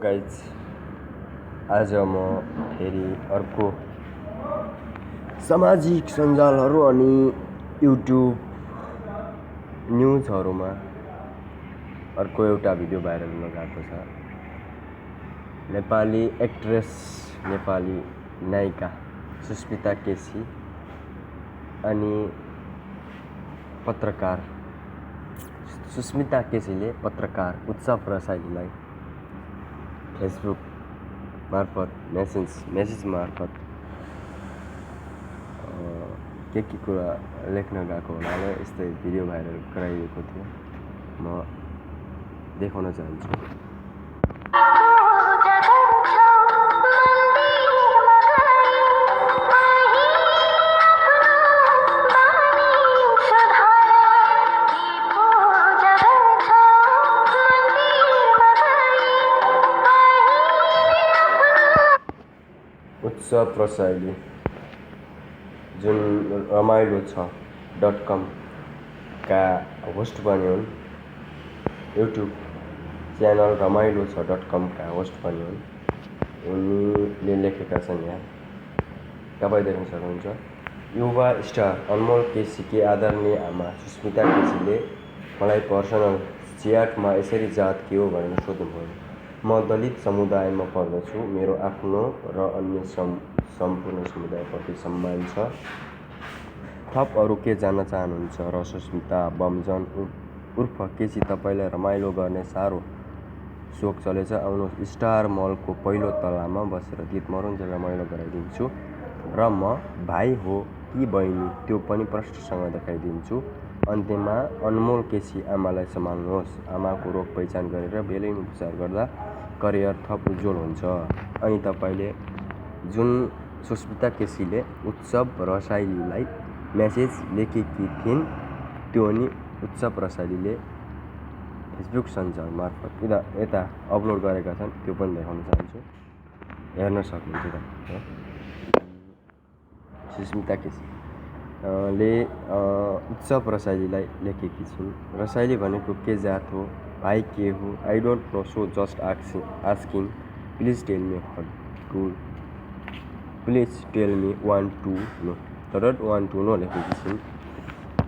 Guys आज म फेरि अर्को सामाजिक सञ्जालहरू अनि युट्युब न्युजहरूमा अर्को एउटा भिडियो भाइरल हुन गएको छ। नेपाली एक्ट्रेस, नेपाली नायिका सुस्मिता केसी अनि पत्रकार सुस्मिता केसीले पत्रकार उत्सव रसाइलीलाई फेसबुक मार्फत मेसेज मार्फत के कुरा लेख्न गएको हुनाले यस्तै भिडियो भाइरल गराइएको थियो। म देखाउन चाहन्छु। उत्सव रसाइली जुन रमाइलो छ .com का होस्ट पनि हुन्। युट्युब च्यानल रमाइलो छ .com का होस्ट पनि हुन्। उनीले लेखेका छन्। यहाँ तपाईँ देख्न सक्नुहुन्छ। युवा स्टार अनमोल केसीकी आदरणीय आमा सुस्मिता केसीले मलाई पर्सनल च्याटमा यसरी जात के हो भनेर सोध्नुभयो। म दलित समुदायमा पर्दछु। मेरो आफ्नो र अन्य सम्पूर्ण समुदायप्रति सम्मान छ। थप अरू के जान्न चाहनुहुन्छ र सुस्मिता बमजन उर्फ केसी तपाईँलाई रमाइलो गर्ने साह्रो सोख चलेछ। आउनुहोस् स्टार मलको पहिलो तलामा बसेर गीत मरुन्जेल रमाइलो गराइदिन्छु र म भाइ हो कि बहिनी त्यो पनि प्रष्टसँग देखाइदिन्छु। अन्त्यमा अनमोल केसी आमालाई सम्हाल्नुहोस्। आमाको रोग पहिचान गरेर बेलैमा उपचार गर्दा करियर थप उज्जवल हुन्छ। अनि तपाईँले जुन सुस्मिता केसीले उत्सव रसाइलीलाई मेसेज लेखेकी थिइन् त्यो नि उत्सव रसाइलीले फेसबुक सञ्जाल मार्फत यता अपलोड गरेका छन्। त्यो पनि देखाउन चाहन्छु। हेर्न सक्नुहुन्छ। सुस्मिता केसी ले उत्सव रसाइलीलाई लेखेकी छिन्। रसाइली भनेको के जात हो, भाइ के हो, I don't know so just asking please tell me want to know want to know लेखेकी छिन्।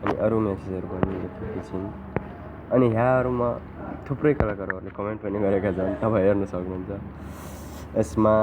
अनि अरू मेसेजहरू पनि लेखेकी छिन्। अनि यहाँहरूमा थुप्रै कलाकारहरूले कमेन्ट पनि गरेका छन्। तपाईँ हेर्न सक्नुहुन्छ। यसमा